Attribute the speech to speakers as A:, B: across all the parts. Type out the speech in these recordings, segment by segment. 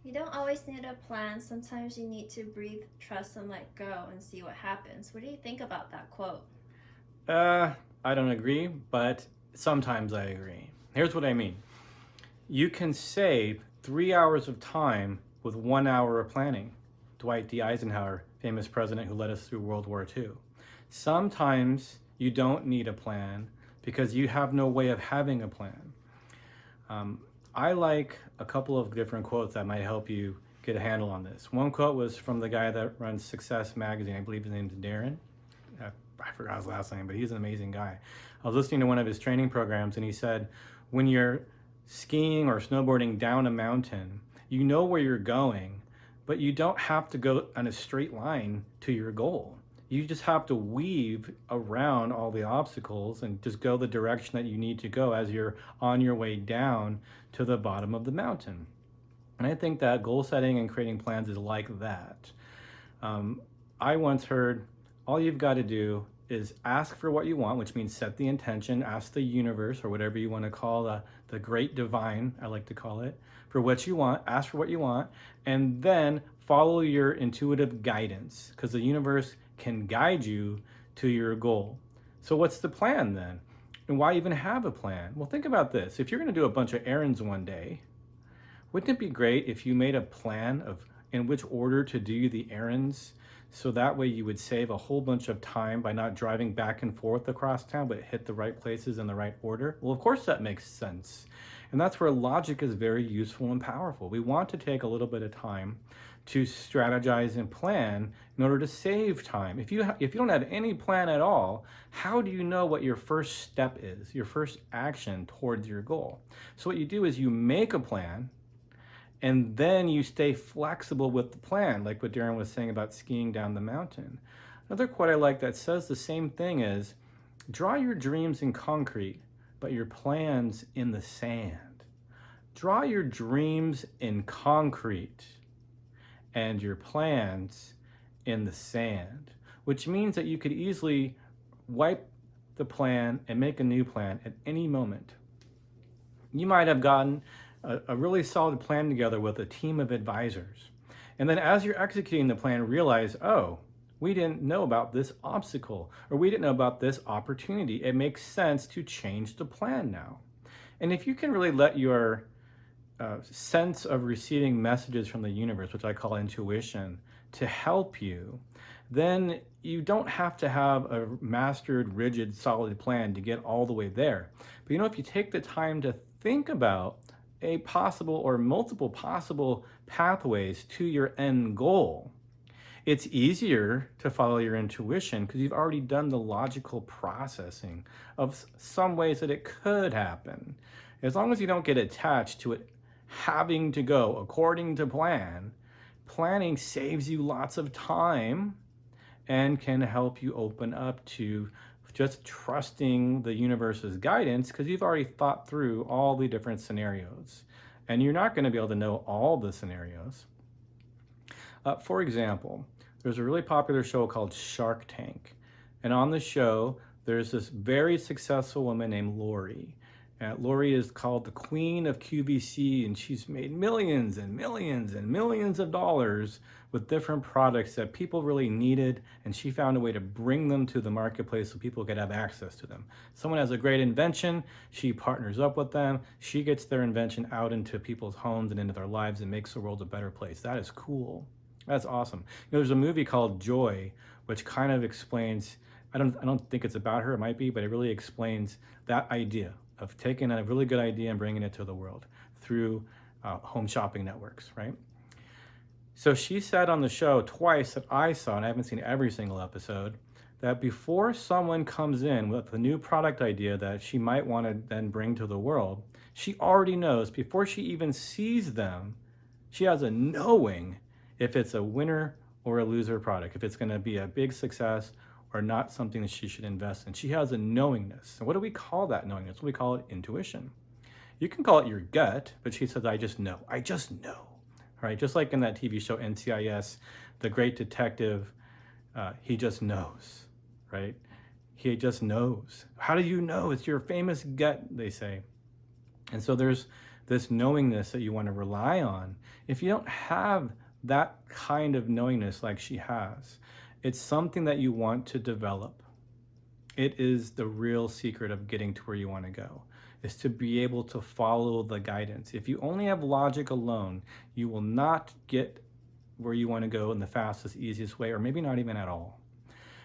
A: You don't always need a plan. Sometimes you need to breathe, trust, and let go and see what happens. What do you think about that quote?
B: Uh, I don't agree, but sometimes I agree. Here's what I mean. You can save 3 hours of time with 1 hour of planning. Dwight D. Eisenhower, famous president who led us through World War II. Sometimes you don't need a plan because you have no way of having a plan. Um, I like a couple of different quotes that might help you get a handle on this. One quote was from the guy that runs Success Magazine. I believe his name's Darren. I forgot his last name, but he's an amazing guy. I was listening to one of his training programs, and he said, when you're skiing or snowboarding down a mountain, you know where you're going, but you don't have to go on a straight line to your goal. You just have to weave around all the obstacles and just go the direction that you need to go as you're on your way down to the bottom of the mountain. And I think that goal setting and creating plans is like that. I once heard all you've got to do is ask for what you want, which means set the intention, ask the universe or whatever you want to call the great divine, I like to call it, for what you want, ask for what you want, and then follow your intuitive guidance because the universe can guide you to your goal. So what's the plan then? And why even have a plan? Well, think about this. If you're going to do a bunch of errands one day, wouldn't it be great if you made a plan of in which order to do the errands so that way you would save a whole bunch of time by not driving back and forth across town, but hit the right places in the right order? Well, of course that makes sense. And that's where logic is very useful and powerful. We want to take a little bit of time to strategize and plan in order to save time. If you don't have any plan at all, how do you know what your first step is, your first action towards your goal? So what you do is you make a plan, and then you stay flexible with the plan, like what Darren was saying about skiing down the mountain. Another quote I like that says the same thing is, draw your dreams in concrete, but your plans in the sand. Draw your dreams in concrete and your plans in the sand, which means that you could easily wipe the plan and make a new plan at any moment. You might have gotten a really solid plan together with a team of advisors. And then as you're executing the plan, realize, oh, we didn't know about this obstacle, or we didn't know about this opportunity. It makes sense to change the plan now. And if you can really let your sense of receiving messages from the universe, which I call intuition, to help you, then you don't have to have a mastered, rigid, solid plan to get all the way there. But if you take the time to think about a possible or multiple possible pathways to your end goal, it's easier to follow your intuition because you've already done the logical processing of some ways that it could happen. As long as you don't get attached to it having to go according to plan, planning saves you lots of time and can help you open up to just trusting the universe's guidance because you've already thought through all the different scenarios. And you're not going to be able to know all the scenarios. For example, there's a really popular show called Shark Tank. And on the show, there's this very successful woman named Lori. Lori is called the queen of QVC, and she's made millions and millions and millions of dollars with different products that people really needed, and she found a way to bring them to the marketplace so people could have access to them. Someone has a great invention, she partners up with them, she gets their invention out into people's homes and into their lives and makes the world a better place. That is cool. That's awesome. There's a movie called Joy, which kind of explains, I don't think it's about her, it might be, but it really explains that idea of taking a really good idea and bringing it to the world through home shopping networks, right? So she said on the show twice that I saw, and I haven't seen every single episode, that before someone comes in with a new product idea that she might want to then bring to the world, she already knows, before she even sees them, she has a knowing if it's a winner or a loser product, if it's going to be a big success or not something that she should invest in. She has a knowingness. And what do we call that knowingness? We call it intuition. You can call it your gut, but she says, I just know. I just know. Right? Just like in that TV show NCIS, the great detective, he just knows, right? He just knows. How do you know? It's your famous gut, they say. And so there's this knowingness that you want to rely on, if you don't have that kind of knowingness like she has, it's something that you want to develop. It is the real secret of getting to where you want to go, is to be able to follow the guidance. If you only have logic alone, you will not get where you want to go in the fastest, easiest way, or maybe not even at all.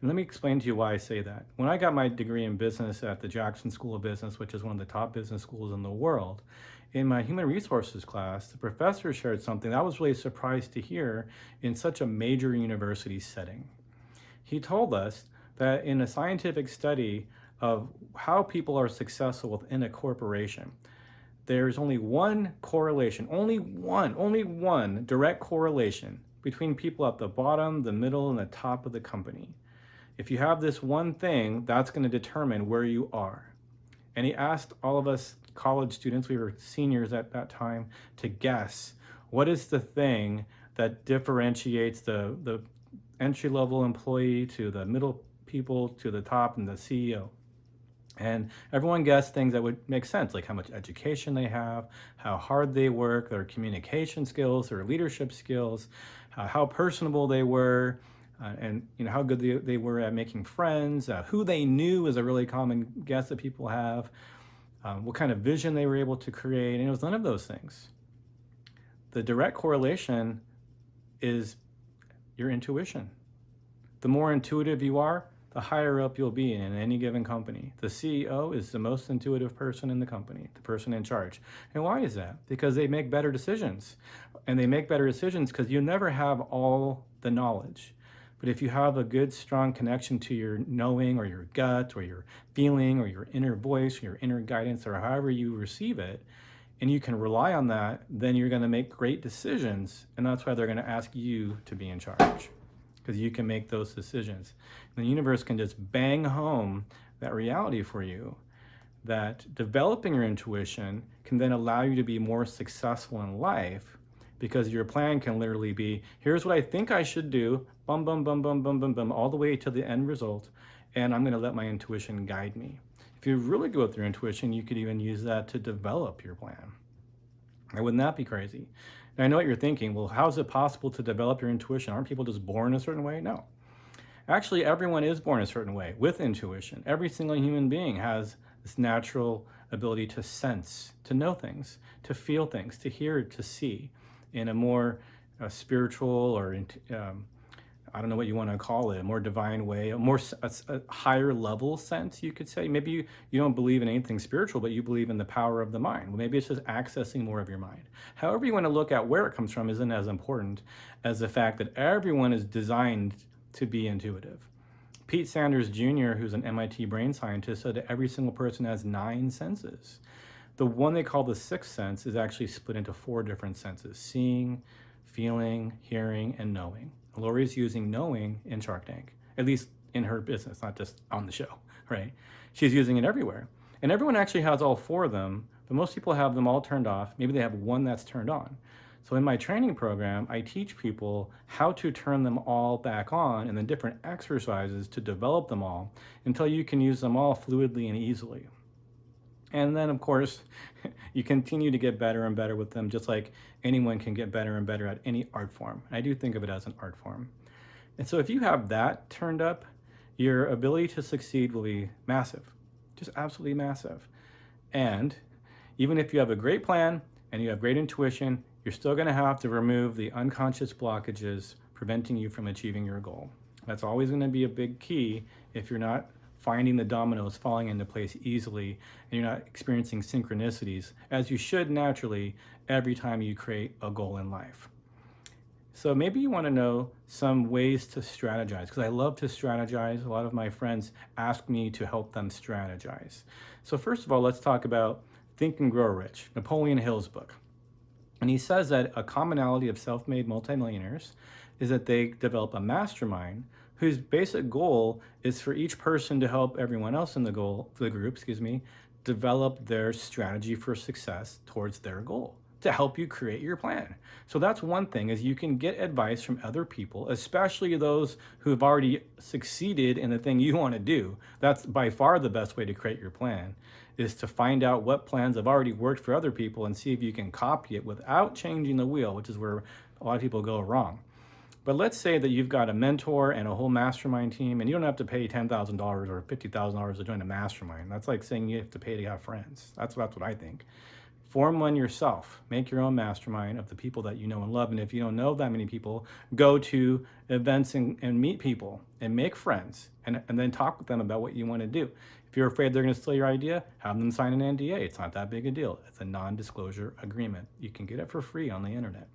B: And let me explain to you why I say that. When I got my degree in business at the Jackson School of Business, which is one of the top business schools in the world, in my human resources class, the professor shared something that I was really surprised to hear in such a major university setting. He told us that in a scientific study of how people are successful within a corporation, there's only one correlation, only one direct correlation between people at the bottom, the middle, and the top of the company. If you have this one thing, that's going to determine where you are. And he asked all of us college students, we were seniors at that time, to guess what is the thing that differentiates the entry-level employee to the middle people to the top and the CEO. And everyone guessed things that would make sense, like how much education they have, how hard they work, their communication skills, their leadership skills, how personable they were, and how good they were at making friends, who they knew is a really common guess that people have, what kind of vision they were able to create, and it was none of those things. The direct correlation is your intuition. The more intuitive you are, the higher up you'll be in any given company. The CEO is the most intuitive person in the company, the person in charge. And why is that? Because they make better decisions. And they make better decisions because you never have all the knowledge. But if you have a good, strong connection to your knowing or your gut or your feeling or your inner voice or your inner guidance or however you receive it, and you can rely on that, then you're going to make great decisions. And that's why they're going to ask you to be in charge, because you can make those decisions. And the universe can just bang home that reality for you, that developing your intuition can then allow you to be more successful in life, because your plan can literally be, here's what I think I should do, bum, bum, bum, bum, bum, bum, bum, all the way to the end result, and I'm gonna let my intuition guide me. If you really go with your intuition, you could even use that to develop your plan. And wouldn't that be crazy? And I know what you're thinking, well, how is it possible to develop your intuition? Aren't people just born a certain way? No. Actually, everyone is born a certain way with intuition. Every single human being has this natural ability to sense, to know things, to feel things, to hear, to see in a more spiritual or I don't know what you want to call it, a more divine way, a higher level sense, you could say. Maybe you don't believe in anything spiritual, but you believe in the power of the mind. Well, maybe it's just accessing more of your mind. However you want to look at where it comes from isn't as important as the fact that everyone is designed to be intuitive. Pete Sanders Jr., who's an MIT brain scientist, said that every single person has 9 senses. The one they call the sixth sense is actually split into 4 different senses: seeing, feeling, hearing, and knowing. Lori's using knowing in Shark Tank, at least in her business, not just on the show, right? She's using it everywhere. And everyone actually has all 4 of them, but most people have them all turned off. Maybe they have one that's turned on. So in my training program, I teach people how to turn them all back on and then different exercises to develop them all until you can use them all fluidly and easily. And then, of course, you continue to get better and better with them, just like anyone can get better and better at any art form. I do think of it as an art form. And so if you have that turned up, your ability to succeed will be massive, just absolutely massive. And even if you have a great plan and you have great intuition, you're still going to have to remove the unconscious blockages preventing you from achieving your goal. That's always going to be a big key if you're not finding the dominoes falling into place easily and you're not experiencing synchronicities, as you should naturally every time you create a goal in life. So maybe you want to know some ways to strategize, because I love to strategize. A lot of my friends ask me to help them strategize. So first of all, let's talk about Think and Grow Rich, Napoleon Hill's book. And he says that a commonality of self-made multimillionaires is that they develop a mastermind whose basic goal is for each person to help everyone else in the group, develop their strategy for success towards their goal, to help you create your plan. So that's one thing, is you can get advice from other people, especially those who have already succeeded in the thing you want to do. That's by far the best way to create your plan, is to find out what plans have already worked for other people and see if you can copy it without changing the wheel, which is where a lot of people go wrong. But let's say that you've got a mentor and a whole mastermind team, and you don't have to pay $10,000 or $50,000 to join a mastermind. That's like saying you have to pay to have friends. That's what I think. Form one yourself. Make your own mastermind of the people that you know and love. And if you don't know that many people, go to events and meet people and make friends and then talk with them about what you want to do. If you're afraid they're going to steal your idea, have them sign an NDA. It's not that big a deal. It's a non-disclosure agreement. You can get it for free on the internet.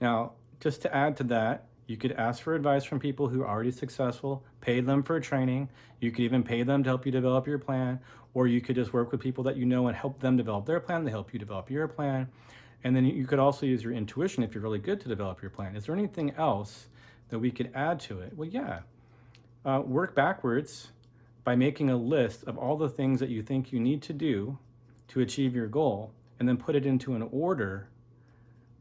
B: Now, just to add to that, you could ask for advice from people who are already successful, pay them for training. You could even pay them to help you develop your plan, or you could just work with people that you know and help them develop their plan. They help you develop your plan. And then you could also use your intuition if you're really good to develop your plan. Is there anything else that we could add to it? Well, yeah. Work backwards by making a list of all the things that you think you need to do to achieve your goal, and then put it into an order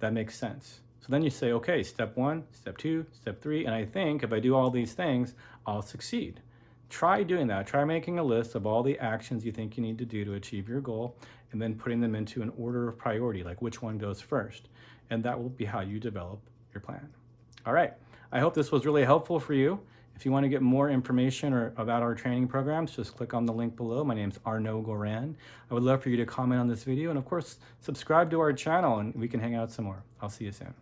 B: that makes sense. So then you say, okay, step 1, step 2, step 3, and I think if I do all these things, I'll succeed. Try doing that. Try making a list of all the actions you think you need to do to achieve your goal, and then putting them into an order of priority, like which one goes first. And that will be how you develop your plan. All right. I hope this was really helpful for you. If you want to get more information about our training programs, just click on the link below. My name's Arnoux Goran. I would love for you to comment on this video, and of course, subscribe to our channel and we can hang out some more. I'll see you soon.